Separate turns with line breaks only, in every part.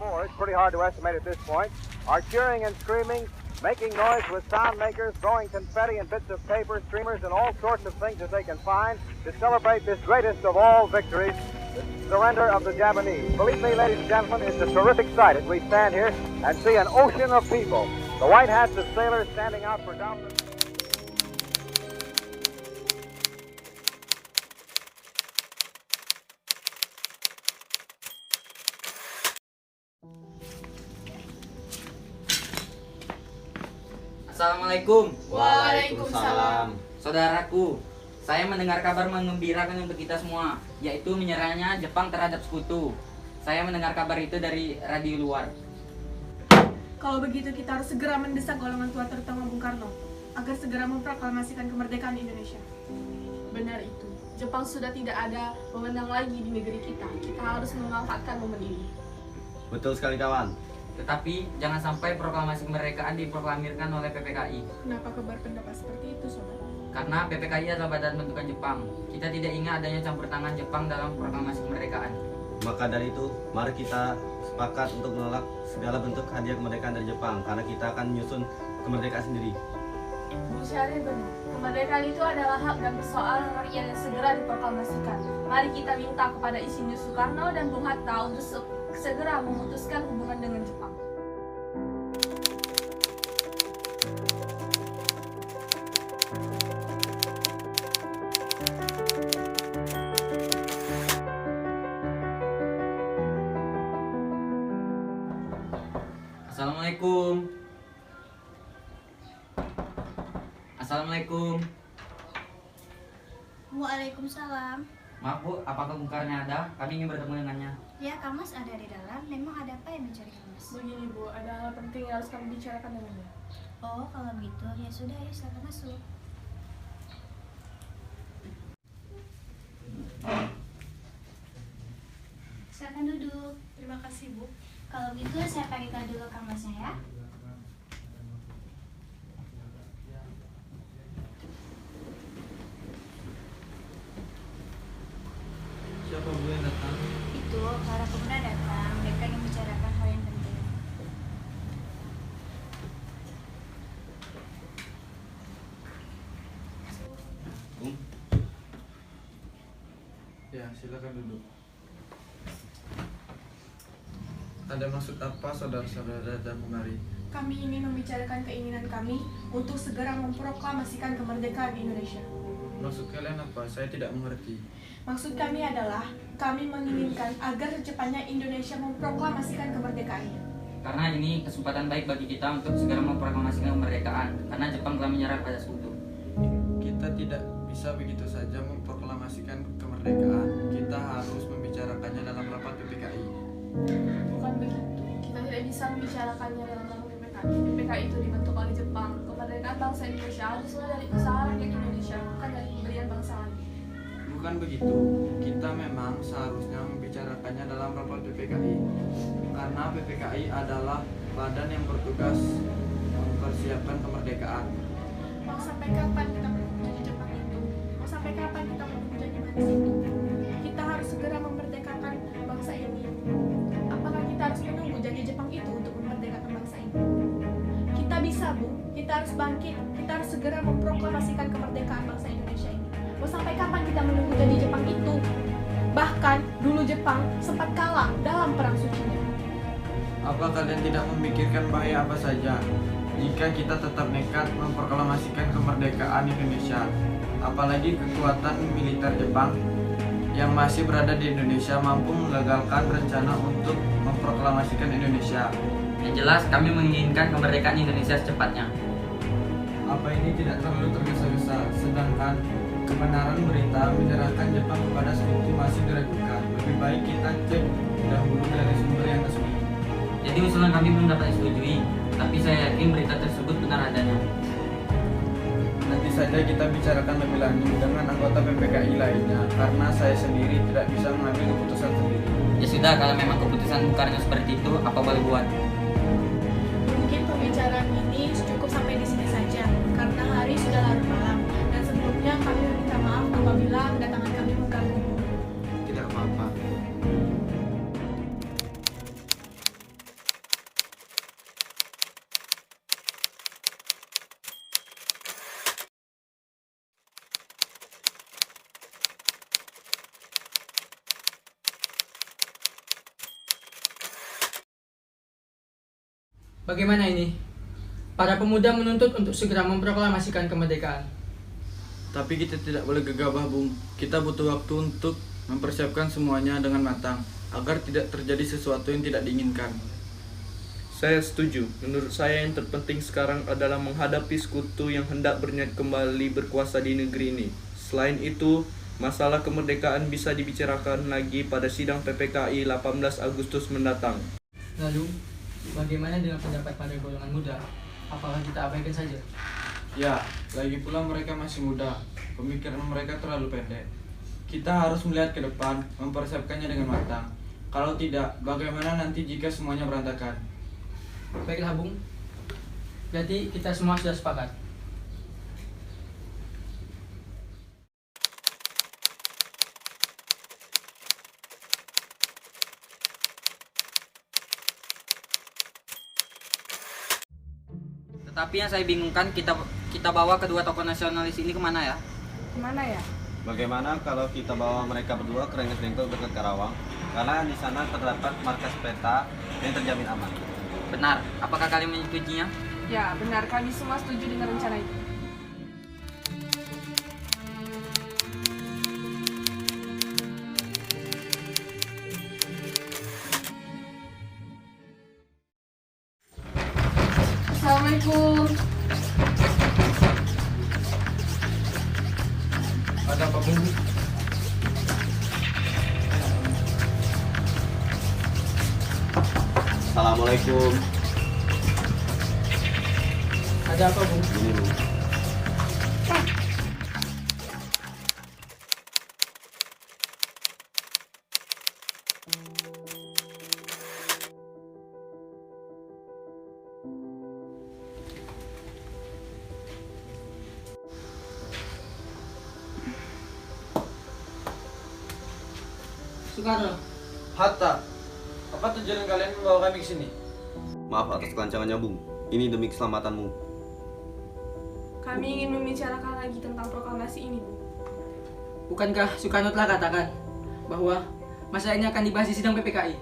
more, it's pretty hard to estimate at this point, are cheering and screaming, making noise with sound makers, throwing confetti and bits of paper, streamers, and all sorts of things that they can find to celebrate this greatest of all victories, the surrender of the Japanese. Believe me, ladies and gentlemen, it's a terrific sight as we stand here and see an ocean of people. The white hats of sailors standing out for doubtless.
Assalamualaikum.
Waalaikumsalam.
Saudaraku, saya mendengar kabar menggembirakan untuk kita semua, yaitu menyerahnya Jepang terhadap sekutu. Saya mendengar kabar itu dari radio luar.
Kalau begitu kita harus segera mendesak golongan tua terutama Bung Karno agar segera memproklamasikan kemerdekaan Indonesia.
Benar itu. Jepang sudah tidak ada wewenang lagi di negeri kita. Kita harus memanfaatkan momen ini.
Betul sekali kawan.
Tetapi jangan sampai proklamasi kemerdekaan diproklamirkan oleh PPKI.
Kenapa kabar pendapat seperti itu, saudara?
Karena PPKI adalah badan bentukan Jepang. Kita tidak ingin adanya campur tangan Jepang dalam proklamasi kemerdekaan.
Maka dari itu, mari kita sepakat untuk menolak segala bentuk hadiah kemerdekaan dari Jepang, karena kita akan menyusun kemerdekaan sendiri.
Bu Syahrir benar. Kemerdekaan itu adalah hak dan persoalan rakyat yang segera diproklamasikan. Mari kita minta kepada Insinyur Soekarno dan Bung Hatta untuk segera memutuskan hubungan dengan Jepang.
Assalamualaikum. Assalamualaikum.
Waalaikumsalam.
Maaf Bu, apakah Bung Karno ada? Kami ingin bertemu dengannya.
Ya, Kamas ada di dalam. Memang ada apa yang mencari Kamas?
Begini Bu, ada hal penting yang harus kami bicarakan dengannya.
Oh, kalau begitu ya sudah, ya silakan masuk. Silakan duduk.
Terima kasih Bu.
Kalau gitu saya panggilkan dulu Kamasnya ya.
Siapa Bu yang datang?
Itu para pemuda datang. Mereka ingin membicarakan hal yang penting.
Bung?
Ya, silakan duduk. Ada maksud apa saudara-saudara datang kemari?
Kami ingin membicarakan keinginan kami untuk segera memproklamasikan kemerdekaan Indonesia.
Maksud kalian apa? Saya tidak mengerti.
Maksud kami adalah, kami menginginkan agar secepatnya Indonesia memproklamasikan kemerdekaannya.
Karena ini kesempatan baik bagi kita untuk segera memproklamasikan kemerdekaan, karena Jepang telah menyerah pada sekutu.
Kita tidak bisa begitu saja memproklamasikan kemerdekaan. Kita harus membicarakannya dalam rapat PPKI.
Bukan begitu. Kita tidak bisa membicarakannya dalam rapat PPKI. PPKI itu dibentuk oleh Jepang. Kemerdekaan bangsa Indonesia haruslah dari usaha rakyat Indonesia, bukan dari pemberian bangsa lain.
Bukan begitu. Kita memang seharusnya membicarakannya dalam rapat PPKI. Karena PPKI adalah badan yang bertugas mempersiapkan kemerdekaan.
Mau sampai kapan kita menunggu janji Jepang itu? Mau sampai kapan kita menunggu janji manis itu? Kita harus segera memerdekakan bangsa ini. Apakah kita harus menunggu janji Jepang itu untuk memerdekakan bangsa ini? Kita bisa, Bu. Kita harus bangkit. Kita harus segera memproklamasikan kemerdekaan bangsa Indonesia ini. Mau sampai kapan kita menunggu janji Jepang itu? Bahkan dulu Jepang sempat kalah dalam perang sucinya.
Apa kalian tidak memikirkan bahaya apa saja jika kita tetap nekat memproklamasikan kemerdekaan Indonesia? Apalagi kekuatan militer Jepang yang masih berada di Indonesia mampu menggagalkan rencana untuk memproklamasikan Indonesia.
Yang jelas, kami menginginkan kemerdekaan Indonesia secepatnya.
Apa ini tidak terlalu tergesa-gesa? Sedangkan kebenaran berita menyerahkan Jepang kepada sekutu masih diragukan. Lebih baik kita cek dahulu dari sumber yang resmi.
Jadi usulan kami belum dapat disetujui, tapi saya yakin berita tersebut benar adanya.
Nanti saja kita bicarakan lebih lanjut dengan anggota PPKI lainnya, karena saya sendiri tidak bisa mengambil keputusan sendiri.
Ya sudah, kalau memang keputusan Bung Karno seperti itu, apa boleh buat?
Mungkin pembicaraan ini cukup sampai di sini saja, karena hari sudah larut malam. Dan sebelumnya kami meminta maaf apabila kedatangan kami mengganggu.
Tidak apa-apa.
Bagaimana ini? Para pemuda menuntut untuk segera memproklamasikan kemerdekaan.
Tapi kita tidak boleh gegabah, Bung. Kita butuh waktu untuk mempersiapkan semuanya dengan matang agar tidak terjadi sesuatu yang tidak diinginkan.
Saya setuju. Menurut saya yang terpenting sekarang adalah menghadapi sekutu yang hendak berniat kembali berkuasa di negeri ini. Selain itu, masalah kemerdekaan bisa dibicarakan lagi pada sidang PPKI 18 Agustus mendatang.
Lalu, bagaimana dengan pendapat pada golongan muda? Apakah kita abaikan saja?
Ya, lagi pula mereka masih muda. Pemikiran mereka terlalu pendek. Kita harus melihat ke depan, mempersiapkannya dengan matang. Kalau tidak, bagaimana nanti jika semuanya berantakan?
Baiklah, Bung. Berarti kita semua sudah sepakat.
Tetapi yang saya bingungkan, kita bawa kedua tokoh nasionalis ini kemana ya?
Kemana ya?
Bagaimana kalau kita bawa mereka berdua ke Rengas Dengklok dekat Karawang? Karena di sana terdapat markas peta yang terjamin aman.
Benar, apakah kalian menyetujuinya?
Ya, benar. Kami semua setuju dengan rencana itu. Assalamualaikum.
Ada apa, Bung?
Assalamualaikum.
Ada apa, Bung?
Ini, Bung.
Soekarno.
Hatta, apa tujuan kalian membawa kami ke sini?
Maaf atas kelancangannya, Bung. Ini demi keselamatanmu.
Kami ingin membicarakan lagi tentang proklamasi ini, Bu.
Bukankah Soekarno telah katakan bahwa masalah ini akan dibahas di sidang PPKI?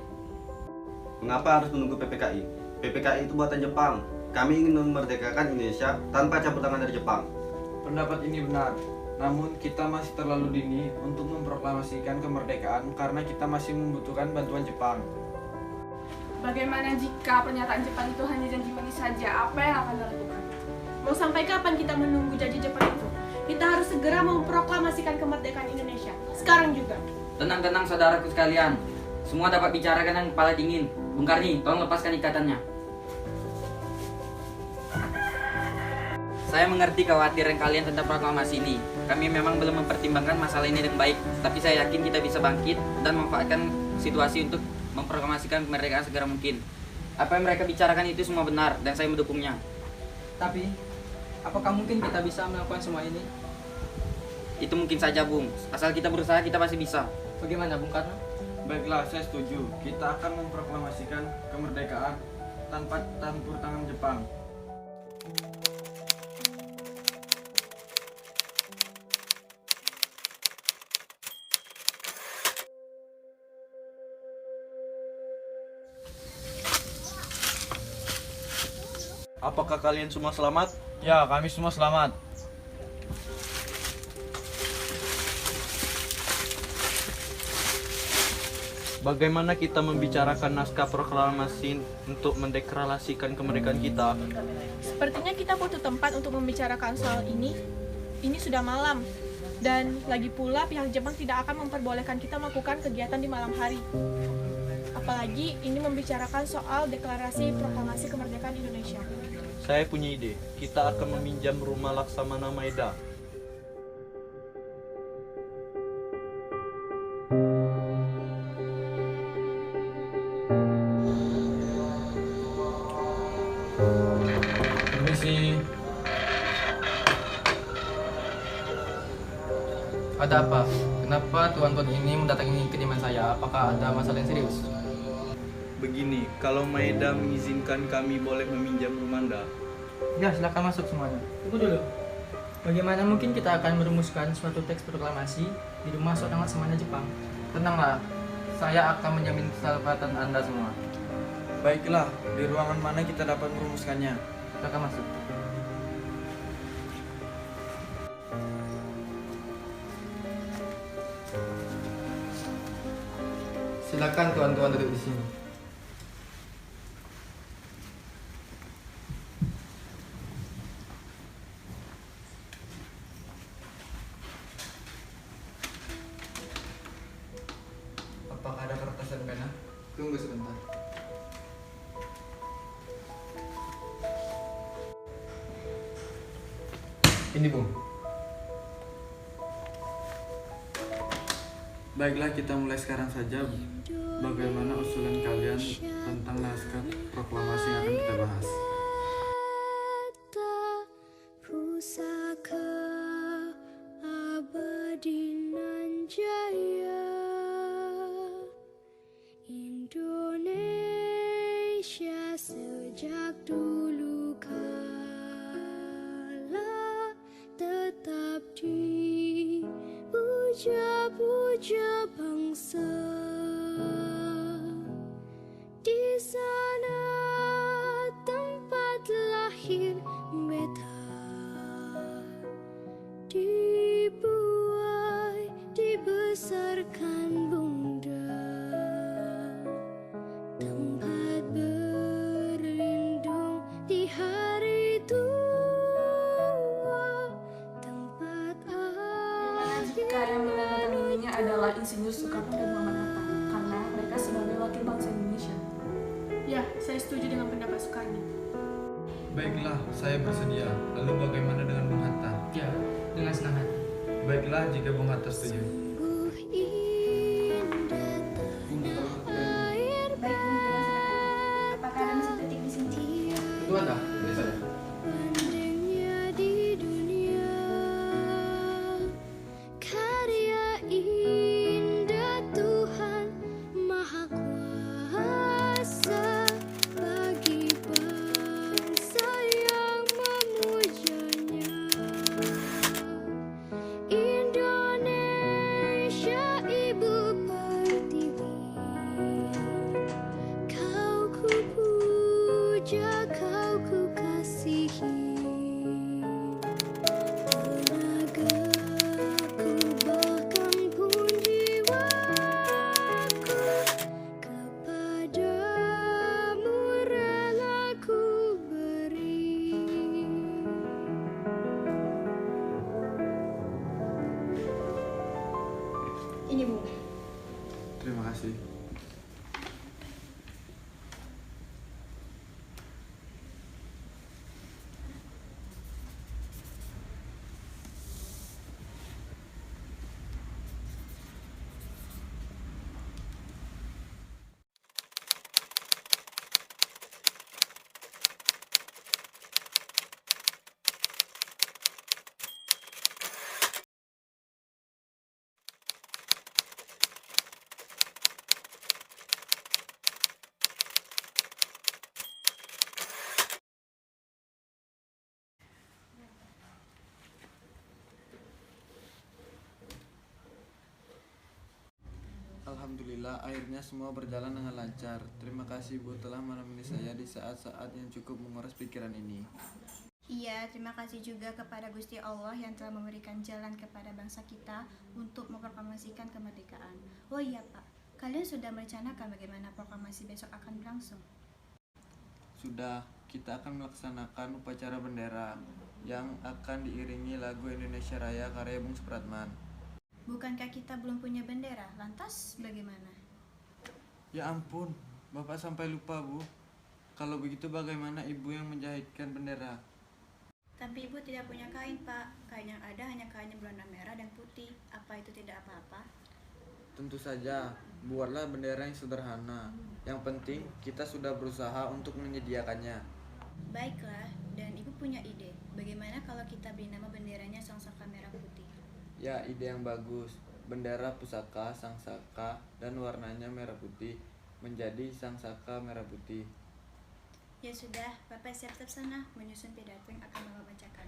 Mengapa harus menunggu PPKI? PPKI itu buatan Jepang. Kami ingin memerdekakan Indonesia tanpa campur tangan dari Jepang.
Pendapat ini benar. Namun kita masih terlalu dini untuk memproklamasikan kemerdekaan karena kita masih membutuhkan bantuan Jepang.
Bagaimana jika pernyataan Jepang itu hanya janji manis saja? Apa yang akan dilakukan? Mau sampai kapan kita menunggu janji Jepang itu? Kita harus segera memproklamasikan kemerdekaan Indonesia. Sekarang juga.
Tenang-tenang saudaraku sekalian. Semua dapat bicarakan dengan kepala dingin. Bung Karni, tolong lepaskan ikatannya. Saya mengerti kekhawatiran kalian tentang proklamasi ini. Kami memang belum mempertimbangkan masalah ini dengan baik, tapi saya yakin kita bisa bangkit dan memanfaatkan situasi untuk memproklamasikan kemerdekaan segera mungkin. Apa yang mereka bicarakan itu semua benar dan saya mendukungnya.
Tapi, apakah mungkin kita bisa melakukan semua ini?
Itu mungkin saja, Bung. Asal kita berusaha, kita pasti bisa.
Bagaimana, Bung Karno?
Baiklah, saya setuju. Kita akan memproklamasikan kemerdekaan tanpa campur tangan Jepang.
Apakah kalian semua selamat?
Ya, kami semua selamat.
Bagaimana kita membicarakan naskah proklamasi untuk mendeklarasikan kemerdekaan kita?
Sepertinya kita butuh tempat untuk membicarakan soal ini. Ini sudah malam. Dan lagi pula pihak Jepang tidak akan memperbolehkan kita melakukan kegiatan di malam hari. Apalagi ini membicarakan soal deklarasi proklamasi kemerdekaan Indonesia.
Saya punya ide. Kita akan meminjam rumah Laksamana Maeda.
Permisi.
Ada apa? Kenapa tuan-tuan ini mendatangi kediaman saya? Apakah ada masalah yang serius?
Begini, kalau Maeda mengizinkan kami boleh meminjam rumah Anda.
Ya, silakan masuk semuanya. Tunggu dulu. Bagaimana mungkin kita akan merumuskan suatu teks proklamasi di rumah seorang laksamana Jepang?
Tenanglah, saya akan menjamin keselamatan Anda semua. Baiklah, di ruangan mana kita dapat merumuskannya?
Silakan masuk. Silakan tuan-tuan duduk di sini. Apakah ada kertas dan pena? Tunggu sebentar. Ini, Bung.
Baiklah, kita mulai sekarang saja. Bagaimana usulan kalian tentang naskah proklamasi yang akan kita bahas?
Pusaka abadi nan jaya, Indonesia sejak dulu kala tetap dipuja-puja bangsa. Di sana tempat lahir beta, dibuai, dibesarkan bunda, tempat berlindung di hari tua, tempat
Jika yang menandatangani adalah Insinyur Soekarno dan Muhammad Hatta, karena mereka sebagai wakil bangsa Indonesia.
Ya, saya setuju dengan pendapat Soekarno.
Baiklah, saya bersedia. Lalu bagaimana dengan Bung Hatta?
Ya, dengan senang hati.
Baiklah, jika Bung Hatta setuju.
sungguh indah tanah air
Baik, Bung, dengan senang hati. Apakah ada mesin ketik di sini?
Itu ada, biasa ada.
bandingnya di dunia, karya indah Tuhan Maha Kuasa bagi bangsa yang memujanya. Indonesia ibu pertiwi, kau ku puja, kau ku kasihi. Tenagaku bahkan pun jiwaku kepadamu rela ku beri.
Ini, Bu.
Terima kasih. Alhamdulillah, akhirnya semua berjalan dengan lancar. Terima kasih Bu telah menemani saya di saat-saat yang cukup menguras pikiran ini.
Iya, terima kasih juga kepada Gusti Allah yang telah memberikan jalan kepada bangsa kita untuk memproklamasikan kemerdekaan. Oh iya Pak, kalian sudah merencanakan bagaimana proklamasi besok akan berlangsung?
Sudah, kita akan melaksanakan upacara bendera yang akan diiringi lagu Indonesia Raya karya Bung Supratman.
Bukankah kita belum punya bendera? Lantas bagaimana?
Ya ampun, Bapak sampai lupa Bu. Kalau begitu bagaimana Ibu yang menjahitkan bendera?
Tapi Ibu tidak punya kain, Pak. Kain yang ada hanya kain yang berwarna merah dan putih. Apa itu tidak apa-apa?
Tentu saja, buatlah bendera yang sederhana. Yang penting kita sudah berusaha untuk menyediakannya.
Baiklah, dan Ibu punya ide. Bagaimana kalau kita beri nama benderanya Sangsaka Merah Putih?
Ya, ide yang bagus. Bendera pusaka Sangsaka dan warnanya merah putih menjadi Sangsaka Merah Putih.
Ya sudah, Bapak siap-siap sana menyusun pidato yang akan Bapak bacakan.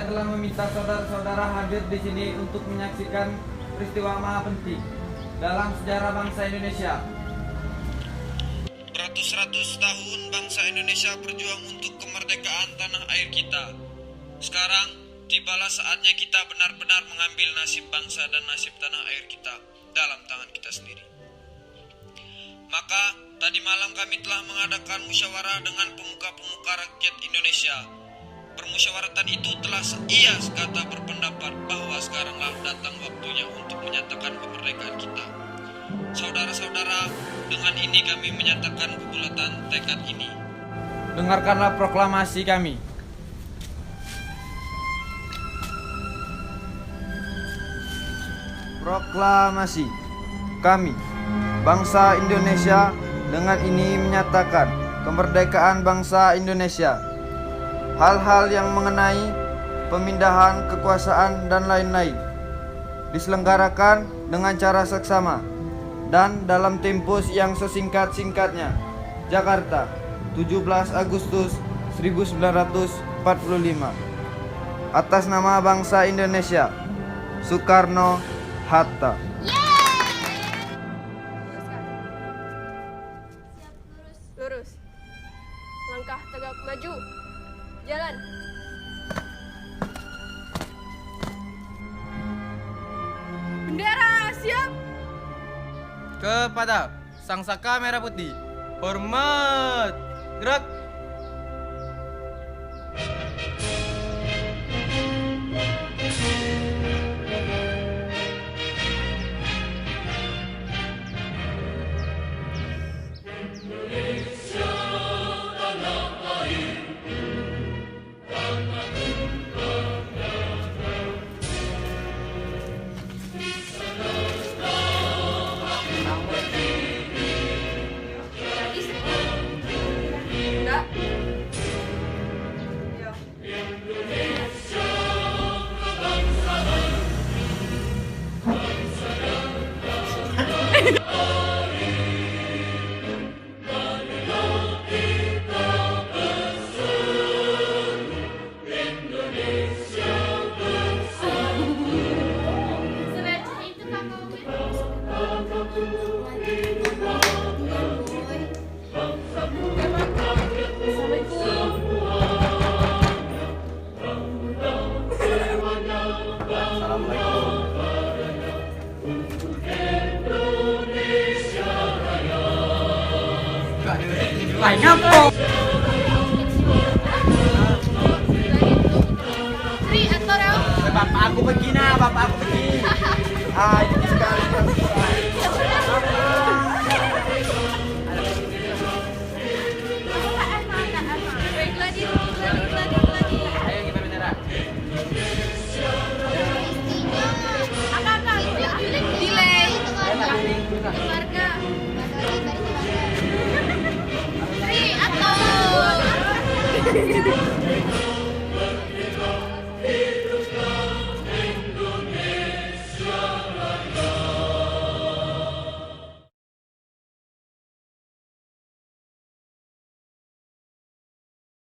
Saya telah meminta saudara-saudara hadir di sini untuk menyaksikan peristiwa maha penting dalam sejarah bangsa Indonesia.
Beratus-ratus tahun bangsa Indonesia berjuang untuk kemerdekaan tanah air kita. Sekarang, tibalah saatnya kita benar-benar mengambil nasib bangsa dan nasib tanah air kita dalam tangan kita sendiri. Maka, tadi malam kami telah mengadakan musyawarah dengan pemuka-pemuka rakyat Indonesia. Permusyawaratan itu telah ia sekata berpendapat bahwa sekaranglah datang waktunya untuk menyatakan kemerdekaan kita. Saudara-saudara, dengan ini kami menyatakan kebulatan tekad ini.
Dengarkanlah proklamasi kami. Proklamasi kami, bangsa Indonesia, dengan ini menyatakan kemerdekaan bangsa Indonesia. Hal-hal yang mengenai pemindahan kekuasaan dan lain-lain diselenggarakan dengan cara seksama dan dalam tempus yang sesingkat-singkatnya. Jakarta, 17 Agustus 1945. Atas nama bangsa Indonesia, Soekarno Hatta.
Lurus. Langkah tegak maju. Jalan. Bendera siap.
Kepada Sang Saka Merah Putih, hormat. Gerak. Bapak aku pergi nah, bapak aku pergi. Ini sekali. Ayo kita bendera.
Delay. Keluarga. Tri atau